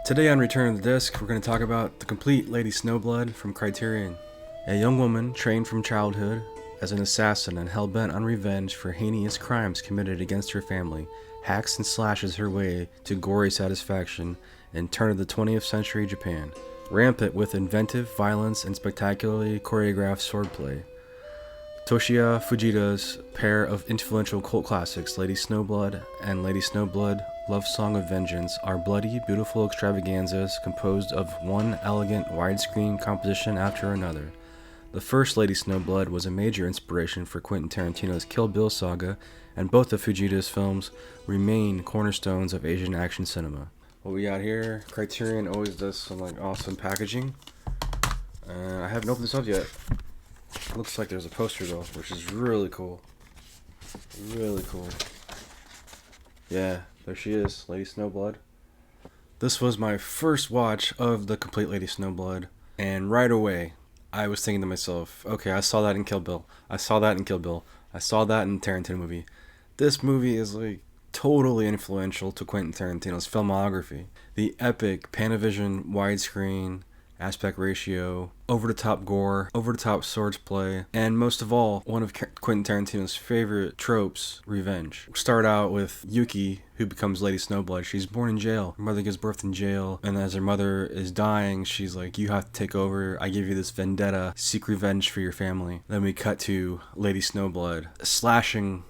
Today on Return of the Disc, we're going to talk about the complete Lady Snowblood from Criterion. A young woman trained from childhood as an assassin and hell-bent on revenge for heinous crimes committed against her family, hacks and slashes her way to gory satisfaction in turn of the 20th century Japan, rampant with inventive violence and spectacularly choreographed swordplay. Toshiya Fujita's pair of influential cult classics, Lady Snowblood and Lady Snowblood Love Song of Vengeance, are bloody, beautiful extravaganzas composed of one elegant widescreen composition after another. The first Lady Snowblood was a major inspiration for Quentin Tarantino's Kill Bill saga, and both of Fujita's films remain cornerstones of Asian action cinema. What we got here, Criterion always does some awesome packaging. I haven't opened this up yet. Looks like there's a poster though, which is really cool. Really cool. Yeah, there she is, Lady Snowblood. This was my first watch of the complete Lady Snowblood, and right away, I was thinking to myself, okay, I saw that in Kill Bill. I saw that in Kill Bill. I saw that in Tarantino movie. This movie is totally influential to Quentin Tarantino's filmography. The epic Panavision widescreen aspect ratio, over-the-top gore, over-the-top swordplay, and most of all, one of Quentin Tarantino's favorite tropes, revenge. We start out with Yuki, who becomes Lady Snowblood. She's born in jail. Her mother gives birth in jail, and as her mother is dying, she's like, you have to take over. I give you this vendetta. Seek revenge for your family. Then we cut to Lady Snowblood, slashing,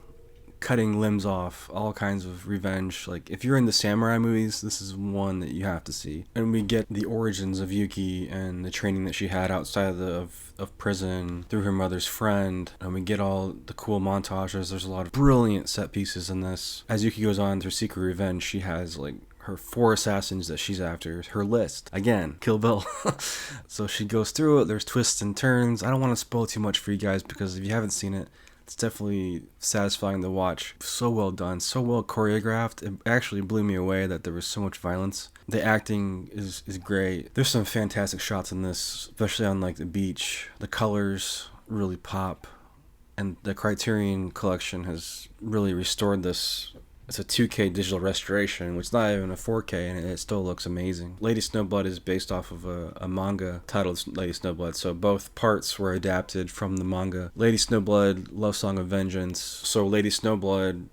cutting limbs off, all kinds of revenge. If you're in the samurai movies, this is one that you have to see. And we get the origins of Yuki and the training that she had outside of prison through her mother's friend. And we get all the cool montages. There's a lot of brilliant set pieces in this. As Yuki goes on through Secret Revenge, she has her 4 assassins that she's after, her list. Again, Kill Bill. So she goes through it. There's twists and turns. I don't want to spoil too much for you guys because if you haven't seen it, it's definitely satisfying to watch. So well done, so well choreographed. It actually blew me away that there was so much violence. The acting is great. There's some fantastic shots in this, especially on the beach. The colors really pop. And the Criterion collection has really restored this. It's a 2K digital restoration, which is not even a 4K, and it still looks amazing. Lady Snowblood is based off of a manga titled Lady Snowblood, so both parts were adapted from the manga. Lady Snowblood, Love Song of Vengeance. So Lady Snowblood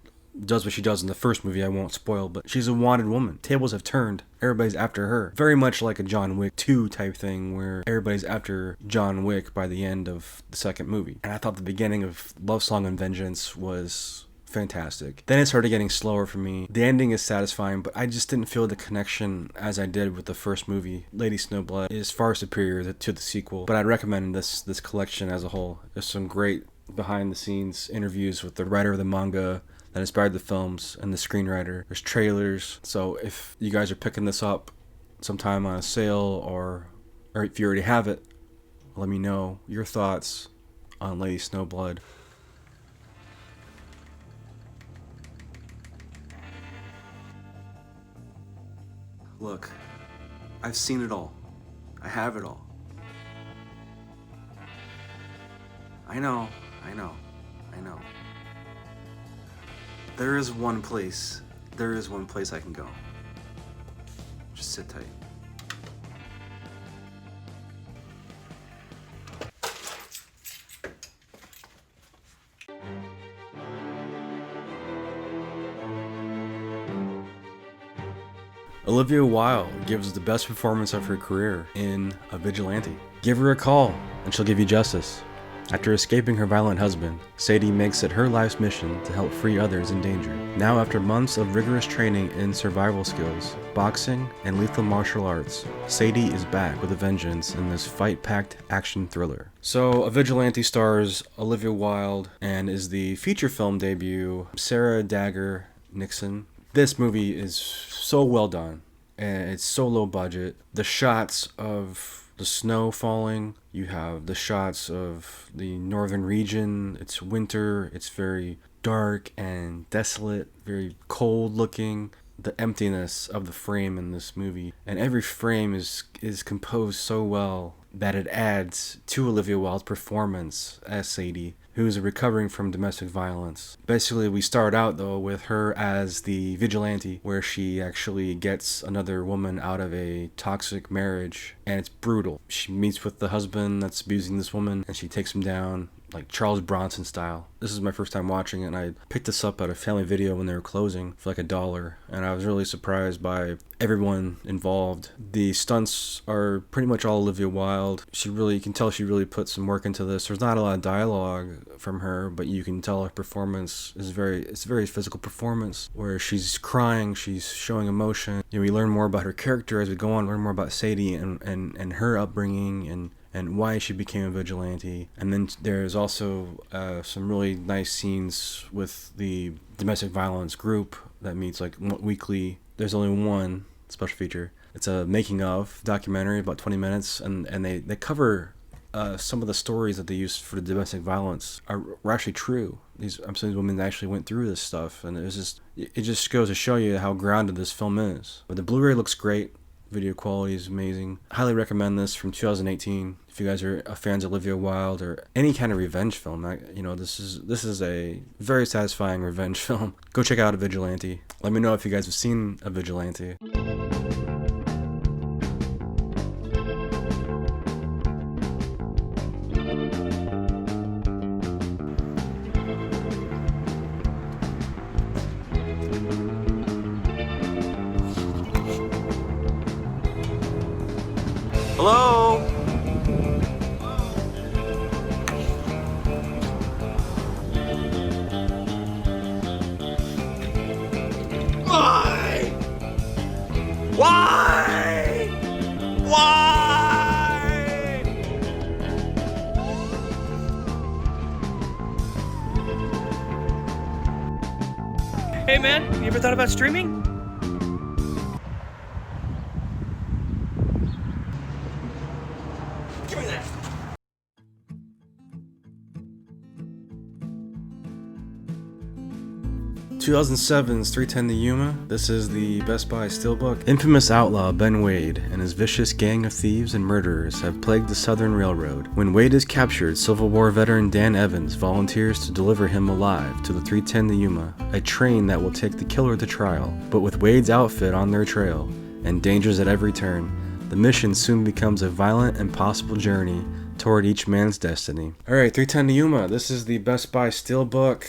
does what she does in the first movie, I won't spoil, but she's a wanted woman. Tables have turned. Everybody's after her. Very much like a John Wick 2 type thing, where everybody's after John Wick by the end of the second movie. And I thought the beginning of Love Song of Vengeance was fantastic. Then it started getting slower for me. The ending is satisfying, but I just didn't feel the connection as I did with the first movie. Lady Snowblood is far superior to the sequel, but I'd recommend this collection as a whole. There's some great behind the scenes interviews with the writer of the manga that inspired the films and the screenwriter. There's trailers. So if you guys are picking this up sometime on a sale or if you already have it, let me know your thoughts on Lady Snowblood. Look, I've seen it all. I have it all. I know. There is one place I can go. Just sit tight. Olivia Wilde gives the best performance of her career in A Vigilante. Give her a call, and she'll give you justice. After escaping her violent husband, Sadie makes it her life's mission to help free others in danger. Now, after months of rigorous training in survival skills, boxing, and lethal martial arts, Sadie is back with a vengeance in this fight-packed action thriller. So, A Vigilante stars Olivia Wilde and is the feature film debut of Sarah Daggar-Nickson. This movie is so well done, and it's so low budget. The shots of the snow falling, you have the shots of the northern region. It's winter, it's very dark and desolate, very cold looking. The emptiness of the frame in this movie, and every frame is composed so well that it adds to Olivia Wilde's performance as Sadie, who's recovering from domestic violence. Basically, we start out though with her as the vigilante, where she actually gets another woman out of a toxic marriage, and it's brutal. She meets with the husband that's abusing this woman, and she takes him down, like Charles Bronson style. This is my first time watching it, and I picked this up at a family video when they were closing for like $1, and I was really surprised by everyone involved. The stunts are pretty much all Olivia Wilde. You can tell she really put some work into this. There's not a lot of dialogue from her, but you can tell her performance is it's a very physical performance, where she's crying, she's showing emotion. We learn more about her character as we go on, learn more about Sadie and her upbringing and why she became a vigilante. And then there's also some really nice scenes with the domestic violence group that meets like weekly. There's only one special feature. It's a making of documentary, about 20 minutes, and they cover some of the stories that they used for the domestic violence were actually true. Some of these women actually went through this stuff, and it just goes to show you how grounded this film is. But the Blu-ray looks great. Video quality is amazing. Highly recommend this from 2018. If you guys are fans of Olivia Wilde or any kind of revenge film, this is a very satisfying revenge film. Go check out A Vigilante. Let me know if you guys have seen A Vigilante. Hello? Why? Why? Why? Hey man, you ever thought about streaming? Give me that. 2007's 310 to Yuma. This is the Best Buy Steelbook. Infamous outlaw Ben Wade and his vicious gang of thieves and murderers have plagued the Southern Railroad. When Wade is captured, Civil War veteran Dan Evans volunteers to deliver him alive to the 310 to Yuma, a train that will take the killer to trial. But with Wade's outfit on their trail and dangers at every turn, the mission soon becomes a violent and possible journey toward each man's destiny. Alright, 310 to Yuma. This is the Best Buy Steelbook.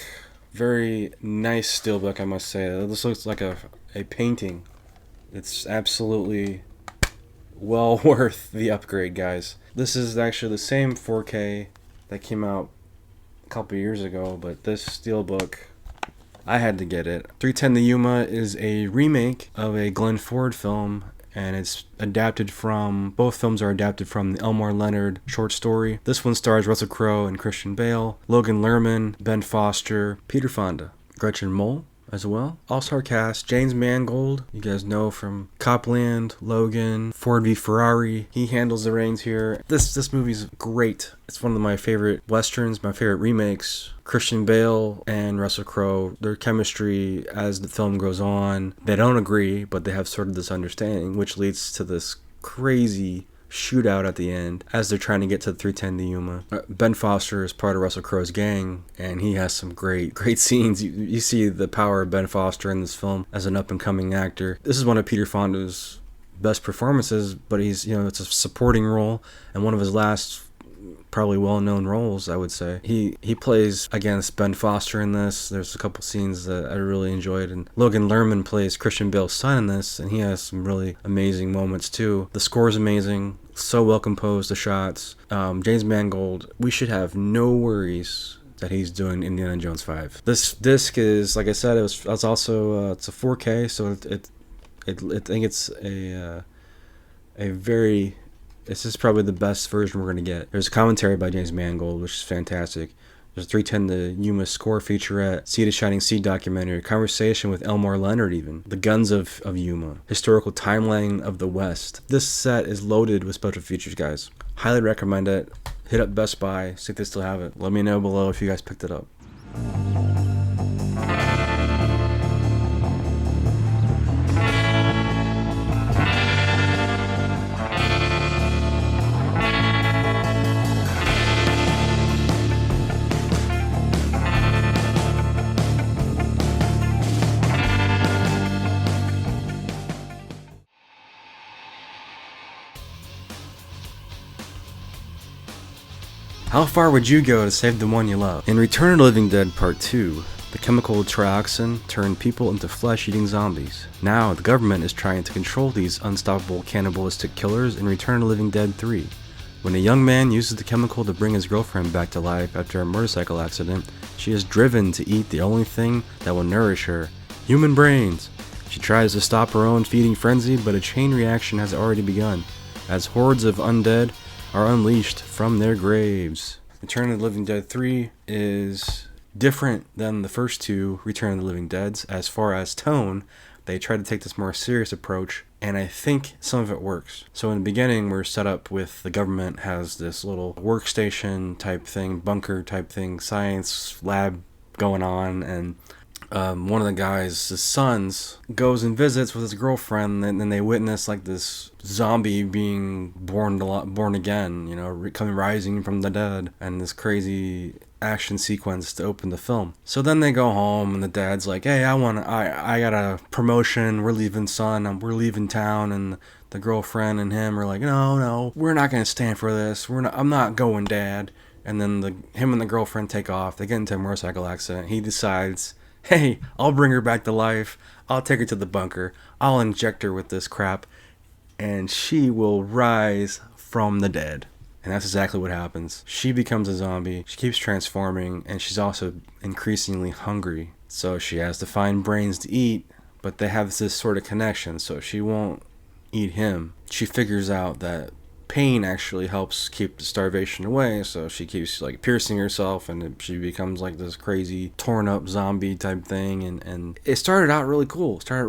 Very nice steelbook, I must say. This looks like a painting. It's absolutely well worth the upgrade, guys. This is actually the same 4K that came out a couple years ago, but this steelbook, I had to get it. 310 to Yuma is a remake of a Glenn Ford film, and it's both films are adapted from the Elmore Leonard short story. This one stars Russell Crowe and Christian Bale, Logan Lerman, Ben Foster, Peter Fonda, Gretchen Mol as well. All-star cast, James Mangold, you guys know from Copland, Logan, Ford v Ferrari. He handles the reins here. This movie's great. It's one of my favorite westerns, my favorite remakes. Christian Bale and Russell Crowe, their chemistry as the film goes on, they don't agree, but they have sort of this understanding, which leads to this crazy shootout at the end as they're trying to get to the 310 to Yuma. Ben Foster is part of Russell Crowe's gang, and he has some great scenes. You see the power of Ben Foster in this film as an up-and-coming actor. This is one of Peter Fonda's best performances, but it's a supporting role and one of his last probably well-known roles, I would say. He plays against Ben Foster in this. There's a couple scenes that I really enjoyed, and Logan Lerman plays Christian Bale's son in this, and he has some really amazing moments too. The score is amazing, so well composed, the shots. James Mangold, we should have no worries that he's doing Indiana Jones 5. This disc is, like I said, it's also it's a 4K, so I think it's a very. This is probably the best version we're going to get. There's a commentary by James Mangold, which is fantastic. There's a 310 to Yuma score featurette, Sea to Shining Sea documentary, conversation with Elmore Leonard even, the guns of Yuma, historical timeline of the West. This set is loaded with special features, guys. Highly recommend it. Hit up Best Buy, see if they still have it. Let me know below if you guys picked it up. How far would you go to save the one you love? In Return of the Living Dead Part 2, the chemical trioxin turned people into flesh-eating zombies. Now, the government is trying to control these unstoppable cannibalistic killers in Return of the Living Dead 3. When a young man uses the chemical to bring his girlfriend back to life after a motorcycle accident, she is driven to eat the only thing that will nourish her: human brains. She tries to stop her own feeding frenzy, but a chain reaction has already begun, as hordes of undead are unleashed from their graves. Return of the Living Dead 3 is different than the first two Return of the Living Deads as far as tone. They try to take this more serious approach, and I think some of it works. So in the beginning, we're set up with the government has this little workstation type thing, bunker type thing, science lab going on, and one of the guys' sons goes and visits with his girlfriend, and then they witness like this zombie being born again, rising from the dead, and this crazy action sequence to open the film. So then they go home, and the dad's like, "Hey, I got a promotion. We're leaving, son. We're leaving town." And the girlfriend and him are like, "No, we're not gonna stand for this. I'm not going, Dad." And then him and the girlfriend take off. They get into a motorcycle accident. He decides, "Hey, I'll bring her back to life. I'll take her to the bunker. I'll inject her with this crap, and she will rise from the dead." And that's exactly what happens. She becomes a zombie. She keeps transforming, and she's also increasingly hungry. So she has to find brains to eat, but they have this sort of connection, so she won't eat him. She figures out that pain actually helps keep the starvation away, so she keeps like piercing herself, and she becomes like this crazy torn up zombie type thing. And it started out really cool. I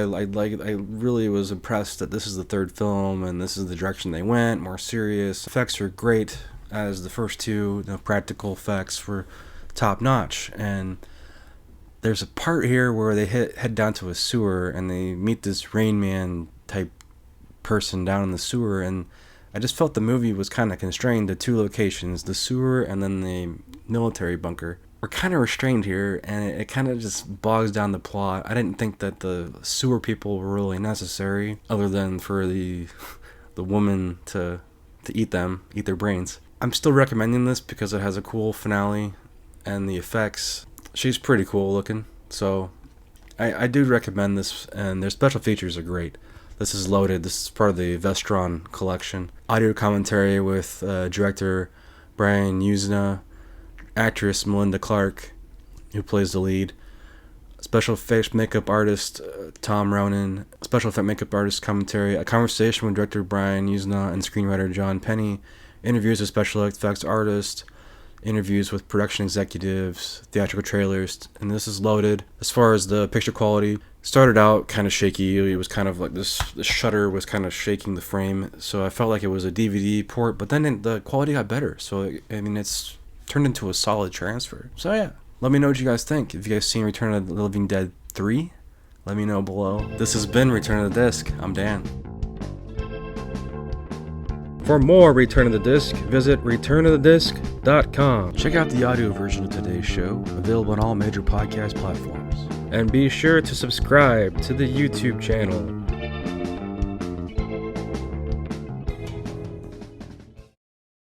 really was impressed that this is the third film and this is the direction they went, more serious. Effects are great as the first two. The practical effects were top notch, and there's a part here where they head down to a sewer and they meet this Rain Man type person down in the sewer, and I just felt the movie was kind of constrained to two locations, the sewer and then the military bunker. We're kind of restrained here, and it kind of just bogs down the plot. I didn't think that the sewer people were really necessary, other than for the woman to eat their brains. I'm still recommending this because it has a cool finale, and the effects, she's pretty cool looking, so I do recommend this, and their special features are great. This is loaded. This is part of the Vestron collection. Audio commentary with director Brian Yuzna, actress Melinda Clark, who plays the lead, special effects makeup artist Tom Ronan, special effect makeup artist commentary, a conversation with director Brian Yuzna and screenwriter John Penny, interviews with special effects artists, interviews with production executives, theatrical trailers, and this is loaded. As far as the picture quality, started out kind of shaky. It was kind of like the shutter was kind of shaking the frame, so I felt like it was a DVD port, but then the quality got better, so it's turned into a solid transfer. So yeah, let me know what you guys think. If you guys seen Return of the Living Dead 3, let me know below. This has been Return of the Disc. I'm Dan. For more Return of the Disc, visit returnofthedisc.com. Check out the audio version of today's show, available on all major podcast platforms. And be sure to subscribe to the YouTube channel.